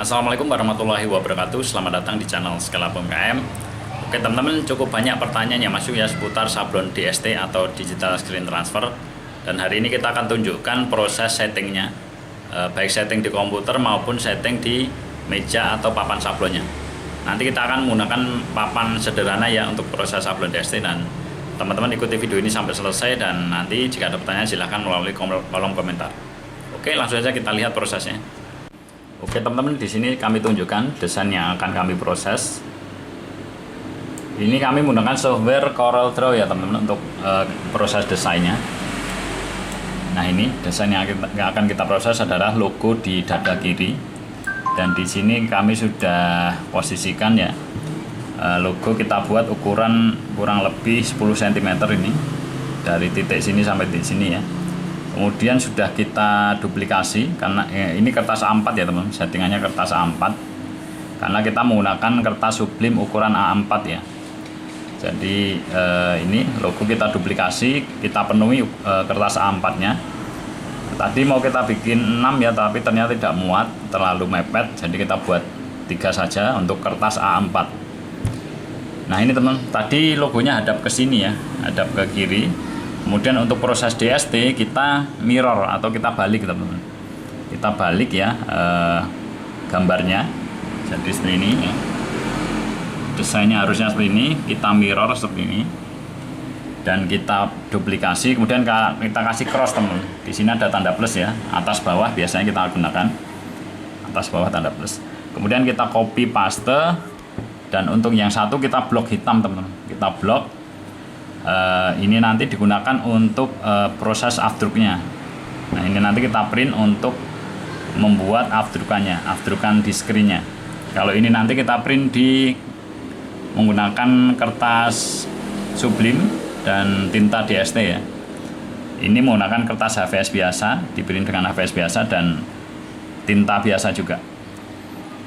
Assalamualaikum warahmatullahi wabarakatuh. Selamat datang di channel Skala UMKM. Oke teman-teman, cukup banyak pertanyaan yang masuk ya seputar sablon DST atau Digital Screen Transfer. Dan hari ini kita akan tunjukkan proses settingnya, baik setting di komputer maupun setting di meja atau papan sablonnya. Nanti kita akan menggunakan papan sederhana ya untuk proses sablon DST, dan teman-teman ikuti video ini sampai selesai, dan nanti jika ada pertanyaan silahkan melalui kolom komentar. Oke, langsung saja kita lihat prosesnya. Oke teman-teman, di sini kami tunjukkan desain yang akan kami proses. Ini kami menggunakan software CorelDRAW ya teman-teman untuk proses desainnya. Nah, ini desain yang akan kita proses adalah logo di dada kiri, dan di sini kami sudah posisikan ya. Logo kita buat ukuran kurang lebih 10 cm ini, dari titik sini sampai titik sini ya. Kemudian sudah kita duplikasi karena ini kertas A4 ya teman, settingannya kertas A4 karena kita menggunakan kertas sublim ukuran A4 ya. Jadi ini logo kita duplikasi, kita penuhi kertas A4 nya. Tadi mau kita bikin 6 ya, tapi ternyata tidak muat, terlalu mepet, jadi kita buat 3 saja untuk kertas A4. Nah ini teman, tadi logonya hadap ke sini ya, hadap ke kiri. Kemudian untuk proses DST kita mirror atau kita balik teman-teman. Kita balik ya gambarnya. Jadi seperti ini ya. Desainnya harusnya seperti ini, kita mirror seperti ini. Dan kita duplikasi, kemudian kita kasih cross teman. Di sini ada tanda plus ya, atas bawah biasanya kita gunakan. Atas bawah tanda plus. Kemudian kita copy paste, dan untuk yang satu kita blok hitam teman-teman. Kita blok. Ini nanti digunakan untuk proses afdruknya. Nah ini nanti kita print untuk membuat afdrukan di screennya. Kalau ini nanti kita print di menggunakan kertas sublim dan tinta DST ya. Ini menggunakan kertas HVS biasa, di print dengan HVS biasa dan tinta biasa juga.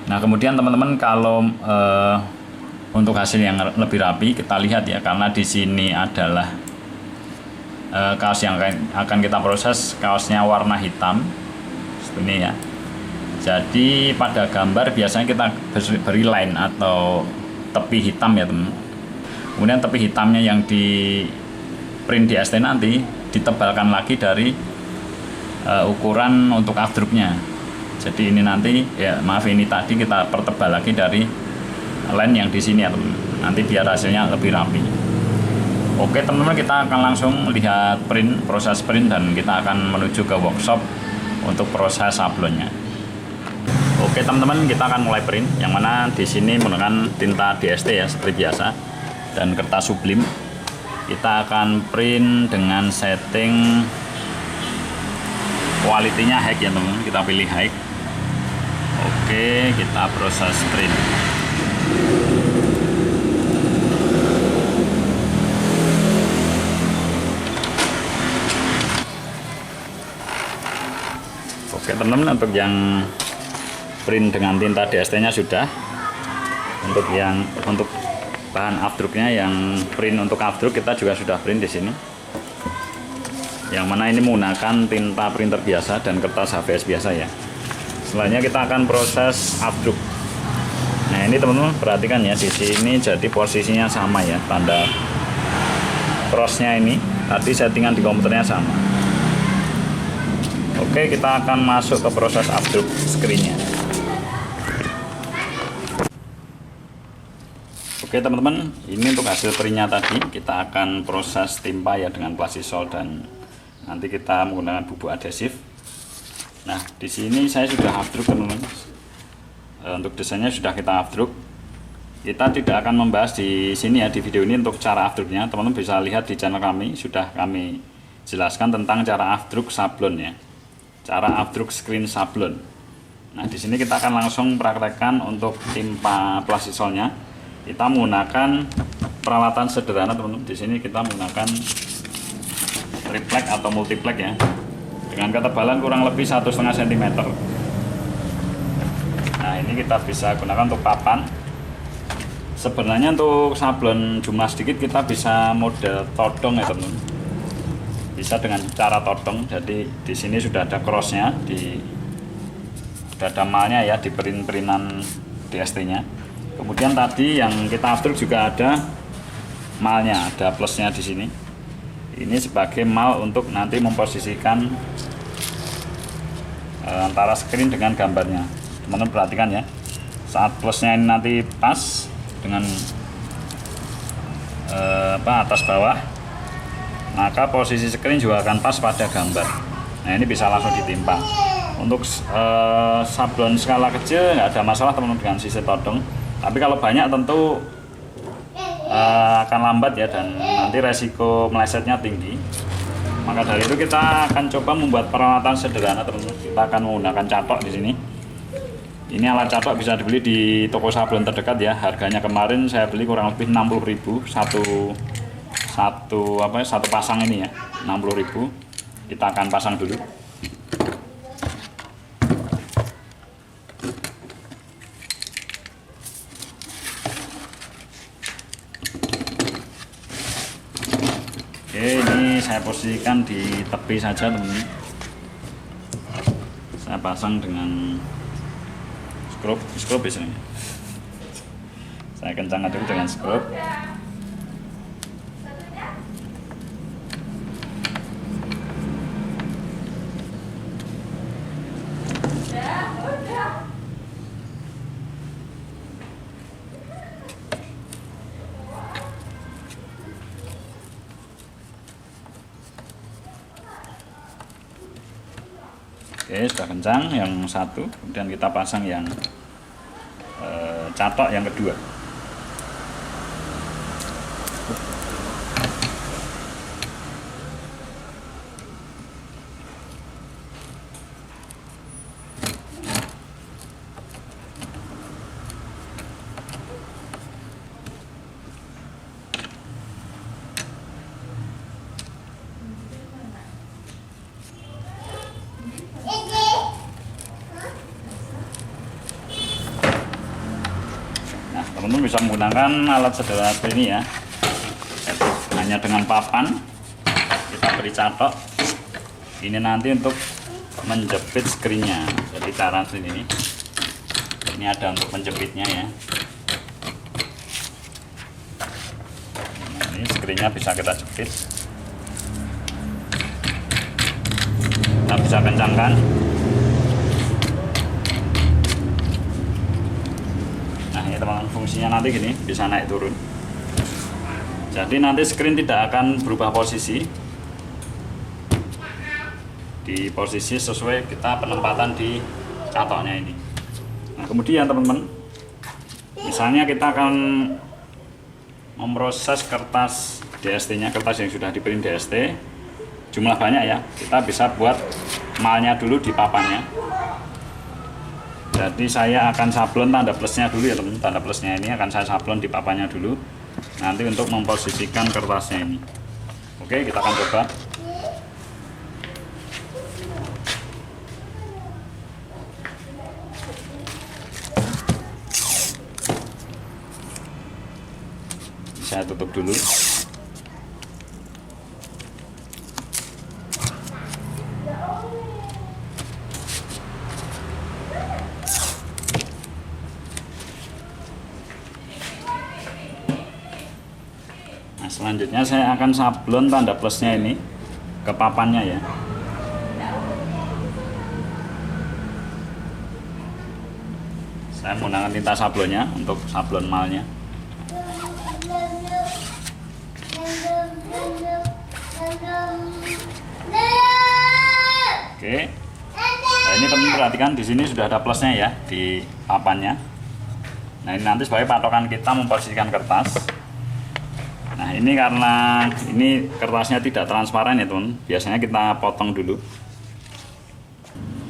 Nah kemudian teman-teman, kalau untuk hasil yang lebih rapi kita lihat ya, karena di sini adalah kaos yang akan kita proses, kaosnya warna hitam seperti ini ya. Jadi pada gambar biasanya kita beri line atau tepi hitam ya teman. Kemudian tepi hitamnya yang di print di ST nanti ditebalkan lagi dari ukuran untuk afdruknya. Jadi ini nanti ya, maaf, ini tadi kita pertebal lagi dari line yang di sini ya teman, nanti biar hasilnya lebih rapi. Oke teman-teman, kita akan langsung lihat proses print, dan kita akan menuju ke workshop untuk proses sablonnya. Oke teman-teman, kita akan mulai print, yang mana di sini menggunakan tinta DST ya seperti biasa dan kertas sublim. Kita akan print dengan setting quality-nya high ya teman-teman, kita pilih high. Oke, kita proses print. Oke teman-teman, untuk yang print dengan tinta DST nya sudah. Untuk bahan afdruknya, yang print untuk afdruk kita juga sudah print di sini. Yang mana ini menggunakan tinta printer biasa dan kertas HVS biasa ya. Selanjutnya kita akan proses afdruk. Nah ini teman-teman perhatikan ya, di sini jadi posisinya sama ya, tanda crossnya ini tadi settingan di komputernya sama. Oke, kita akan masuk ke proses afdruk screennya. Oke teman-teman, ini untuk hasil printnya tadi kita akan proses timpa ya dengan plastisol, dan nanti kita menggunakan bubuk adhesif. Nah di sini saya sudah afdruk teman-teman. Untuk desainnya sudah kita afdruk. Kita tidak akan membahas di sini ya, di video ini untuk cara afdruknya. Teman-teman bisa lihat di channel kami, sudah kami jelaskan tentang cara afdruk sablon ya, cara afdruk screen sablon. Nah di sini kita akan langsung praktekkan untuk timpa plastisolnya. Kita menggunakan peralatan sederhana teman-teman. Di sini kita menggunakan triplek atau multiplek ya, dengan ketebalan kurang lebih 1,5 cm. Nah ini kita bisa gunakan untuk papan. Sebenarnya untuk sablon jumlah sedikit kita bisa model todong ya teman. Bisa dengan cara todong. Jadi di sini sudah ada crossnya di sudah ada malnya ya di perintan DST-nya. Kemudian tadi yang kita update juga ada malnya, ada plusnya di sini. Ini sebagai mal untuk nanti memposisikan antara screen dengan gambarnya. Teman-teman perhatikan ya, saat plusnya ini nanti pas dengan atas bawah, maka posisi screen juga akan pas pada gambar. Nah ini bisa langsung ditimpa. Untuk sablon skala kecil nggak ada masalah teman-teman dengan sisi todong, tapi kalau banyak tentu akan lambat ya, dan nanti resiko melesetnya tinggi. Maka dari itu kita akan coba membuat peralatan sederhana teman-teman. Kita akan menggunakan catok di sini. Ini alat catok bisa dibeli di toko sablon terdekat ya. Harganya kemarin saya beli kurang lebih 60.000 satu pasang ini ya, 60.000. Kita akan pasang dulu. Oke, ini saya posisikan di tepi saja teman-teman. Saya pasang dengan skrup biasanya. Saya kencangkan dulu dengan skrup. Oke, sudah kencang yang satu, kemudian kita pasang yang catok yang kedua. Teman-teman bisa menggunakan alat sederhana seperti ini ya, hanya dengan papan kita beri catok. Ini nanti untuk menjepit screennya. Jadi cara ini ada untuk menjepitnya ya. Nah, ini screennya bisa kita jepit. Kita bisa kencangkan. Teman-teman, fungsinya nanti gini, bisa naik turun. Jadi nanti screen tidak akan berubah posisi, di posisi sesuai kita penempatan di catoknya ini. Nah kemudian teman-teman, misalnya kita akan memproses kertas DST-nya, kertas yang sudah di print DST, jumlah banyak ya, kita bisa buat malnya dulu di papannya. Jadi saya akan sablon tanda plusnya dulu ya teman, tanda plusnya ini akan saya sablon di papannya dulu, nanti untuk memposisikan kertasnya ini. Oke, kita akan coba. Saya tutup dulu. Nah, selanjutnya saya akan sablon tanda plusnya ini ke papannya ya. Saya menggunakan tinta sablonnya untuk sablon malnya. Oke. Nah, ini teman perhatikan di sini sudah ada plusnya ya di papannya. Nah, ini nanti sebagai patokan kita memposisikan kertas. Nah ini karena ini kertasnya tidak transparan ya teman, biasanya kita potong dulu.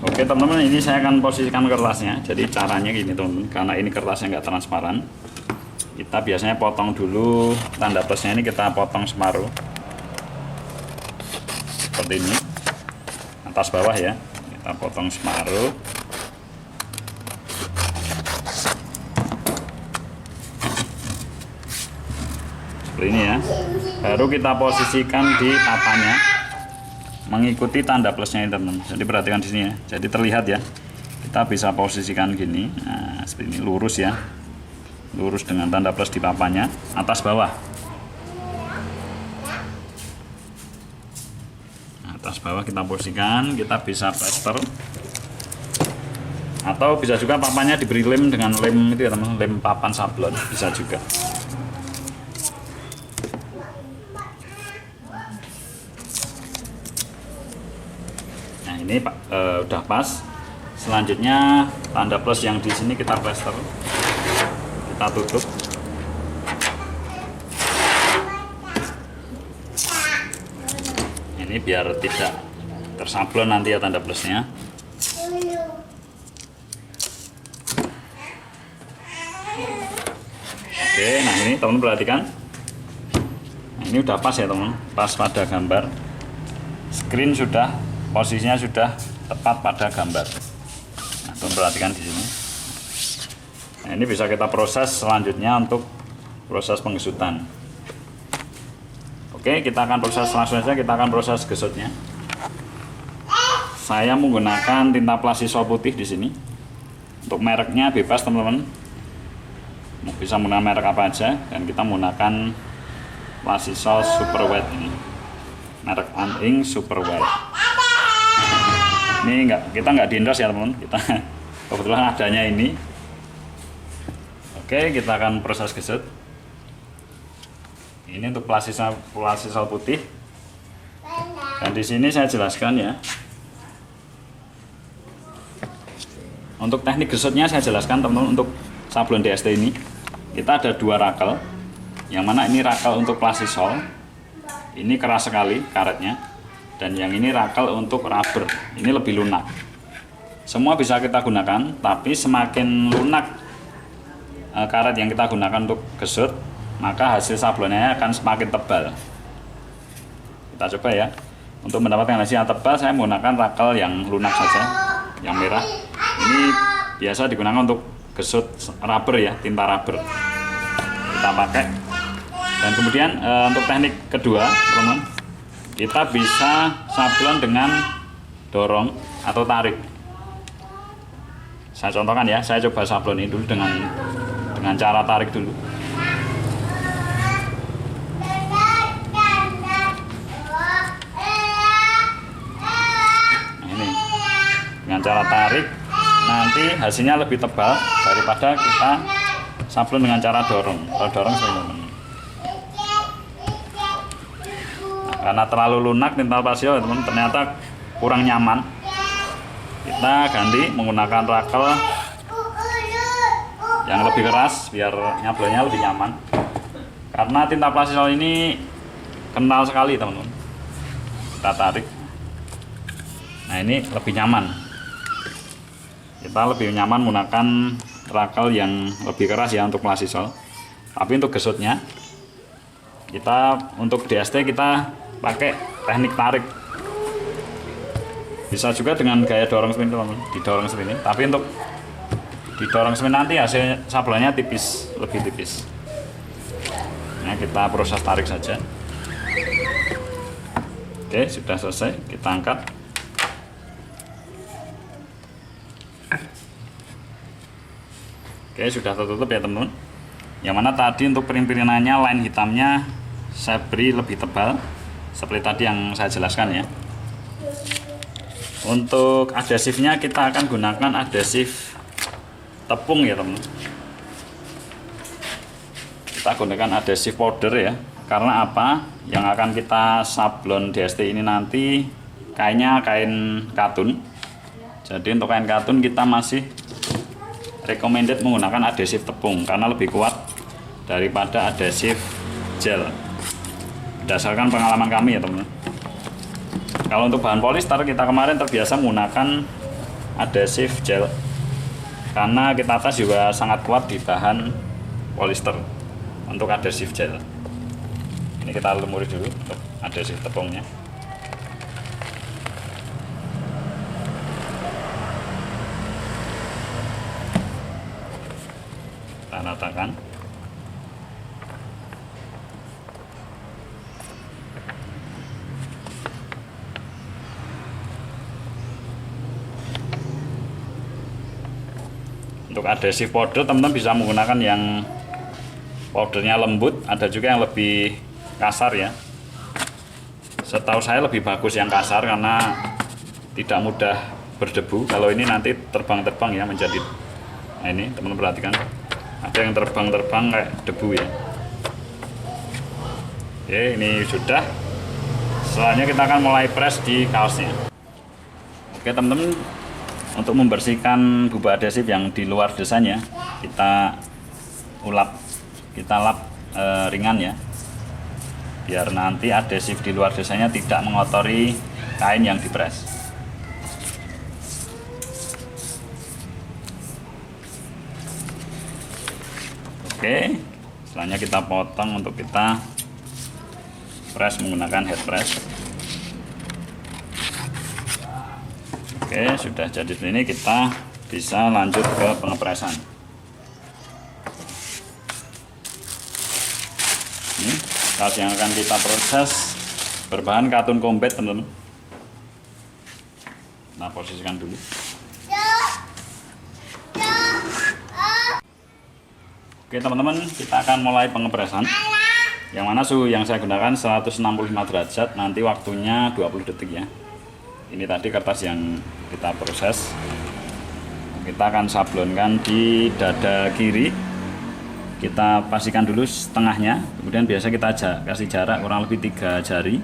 Oke teman-teman, ini saya akan posisikan kertasnya. Jadi caranya gini teman-teman, karena ini kertasnya nggak transparan, kita biasanya potong dulu tanda plusnya ini, kita potong separuh seperti ini, atas bawah ya, kita potong separuh. Ini ya, baru kita posisikan di papannya mengikuti tanda plusnya ini teman. Jadi perhatikan di sini ya, jadi terlihat ya, kita bisa posisikan gini, nah seperti ini, lurus ya, lurus dengan tanda plus di papannya, atas bawah. Atas bawah kita posisikan, kita bisa plester atau bisa juga papannya diberi lem dengan lem itu ya teman, lem papan sablon bisa juga. Nah ini udah pas. Selanjutnya tanda plus yang di sini kita plester, kita tutup. Ini biar tidak tersablon nanti ya tanda plusnya. Oke, nah ini teman perhatikan. Nah, ini udah pas ya teman, pas pada gambar. Screen sudah, posisinya sudah tepat pada gambar. Nah, teman perhatikan di sini. Nah, ini bisa kita proses selanjutnya untuk proses penggesutan. Oke, kita akan proses langsung saja, kita akan proses gesutnya. Saya menggunakan tinta plastisol putih di sini. Untuk mereknya bebas teman-teman. Bisa menggunakan merek apa aja, dan kita menggunakan plastisol super wet ini. Merek Anink super wet. Ini kita nggak di endorse ya teman-teman. Kita kebetulan adanya ini. Oke, kita akan proses gesut. Ini untuk plastisol putih. Dan di sini saya jelaskan ya. Untuk teknik gesutnya saya jelaskan teman-teman. Untuk sablon DST ini kita ada dua rakel. Yang mana ini rakel untuk plastisol. Ini keras sekali karetnya. Dan yang ini rakel untuk rubber. Ini lebih lunak. Semua bisa kita gunakan, tapi semakin lunak karet yang kita gunakan untuk gesut, maka hasil sablonnya akan semakin tebal. Kita coba ya. Untuk mendapatkan hasil yang tebal, saya menggunakan rakel yang lunak saja, yang merah. Ini biasa digunakan untuk gesut rubber ya, tinta rubber. Kita pakai. Dan kemudian untuk teknik kedua, teman-teman, kita bisa sablon dengan dorong atau tarik. Saya contohkan ya, saya coba sablon ini dulu dengan cara tarik dulu. Dengan cara tarik nanti hasilnya lebih tebal daripada kita sablon dengan cara dorong. Kalau dorong sebenarnya karena terlalu lunak tinta plastisol teman, ternyata kurang nyaman. Kita ganti menggunakan rakel yang lebih keras biar nyablonnya lebih nyaman. Karena tinta plastisol ini kental sekali teman-teman. Kita tarik. Nah ini lebih nyaman. Kita lebih nyaman menggunakan rakel yang lebih keras ya untuk plastisol. Tapi untuk gesutnya, kita untuk DST kita pakai teknik tarik. Bisa juga dengan gaya dorong seperti ini teman-teman, didorong seperti ini. Tapi untuk didorong seperti nanti hasil sablonnya tipis, lebih tipis. Nah kita proses tarik saja. Oke, sudah selesai. Kita angkat. Oke, sudah tertutup ya teman-teman. Yang mana tadi untuk piring-piringannya line hitamnya saya beri lebih tebal seperti tadi yang saya jelaskan ya. Untuk adhesifnya kita akan gunakan adhesif tepung ya teman-teman. Kita gunakan adhesif powder ya. Karena apa? Yang akan kita sablon DST ini nanti kainnya kain katun. Jadi untuk kain katun kita masih recommended menggunakan adhesif tepung karena lebih kuat daripada adhesif gel. Berdasarkan pengalaman kami ya teman-teman. Kalau untuk bahan polister kita kemarin terbiasa menggunakan adhesif gel karena kita tes juga sangat kuat di bahan polister untuk adhesif gel. Ini kita lumuri dulu untuk adhesif tepungnya. Kita ratakan. untuk adhesive powder teman-teman bisa menggunakan yang powdernya lembut, ada juga yang lebih kasar ya. Setahu saya lebih bagus yang kasar karena tidak mudah berdebu. Kalau ini nanti terbang-terbang ya menjadi, nah ini teman-teman perhatikan, ada yang terbang-terbang kayak debu ya. Oke, ini sudah. Selanjutnya kita akan mulai press di kaosnya. Oke teman-teman, untuk membersihkan bubuk adhesif yang di luar desanya, kita lap ringan ya, biar nanti adhesif di luar desanya tidak mengotori kain yang dipres. Oke, selanjutnya kita potong untuk kita press menggunakan head press. Oke, sudah jadi seperti ini, kita bisa lanjut ke pengepresan. Ini kaos yang akan kita proses berbahan katun combat teman-teman. Nah, posisikan dulu. Oke teman-teman, kita akan mulai pengepresan. Yang mana suhu yang saya gunakan 165 derajat, nanti waktunya 20 detik ya. Ini tadi kertas yang kita proses. Kita akan sablonkan di dada kiri. Kita pastikan dulu setengahnya, kemudian biasa kita kasih jarak kurang lebih 3 jari.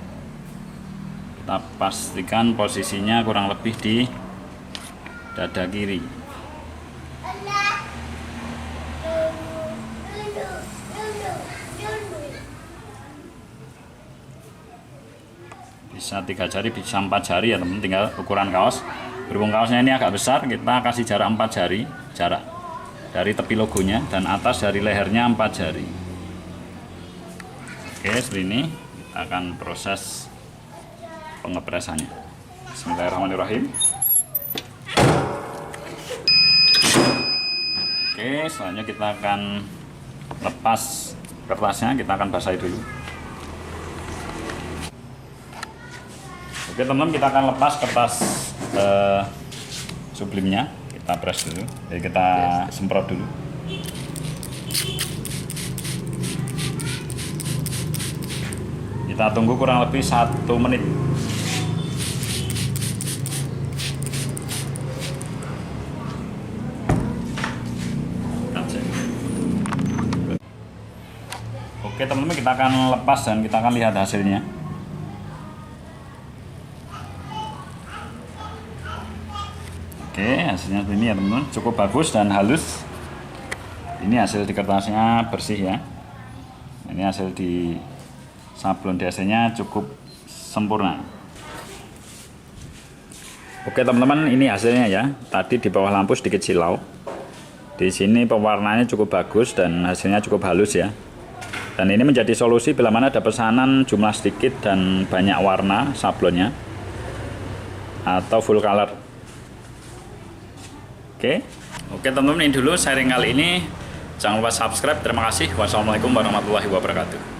Kita pastikan posisinya kurang lebih di dada kiri. Bisa 3 jari, bisa 4 jari ya teman, tinggal ukuran kaos. Berhubung kaosnya ini agak besar, kita kasih jarak 4 jari, jarak dari tepi logonya, dan atas dari lehernya 4 jari. Oke, seperti ini kita akan proses pengepresannya. Bismillahirrahmanirrahim. Oke, selanjutnya kita akan lepas kertasnya, kita akan basahi dulu. Oke teman-teman, kita akan lepas kertas sublimnya, kita press dulu, jadi kita semprot dulu. Kita tunggu kurang lebih 1 menit. Oke teman-teman, kita akan lepas dan kita akan lihat hasilnya. Oke, hasilnya seperti ini ya teman-teman, cukup bagus dan halus. Ini hasil di kertasnya bersih ya. Ini hasil di sablon DC-nya cukup sempurna. Oke teman-teman, ini hasilnya ya. Tadi di bawah lampu sedikit silau. Di sini pewarnaannya cukup bagus dan hasilnya cukup halus ya. Dan ini menjadi solusi bila mana ada pesanan jumlah sedikit dan banyak warna sablonnya atau full color. Oke teman-teman, ini dulu sharing kali ini. Jangan lupa subscribe. Terima kasih. Wassalamualaikum warahmatullahi wabarakatuh.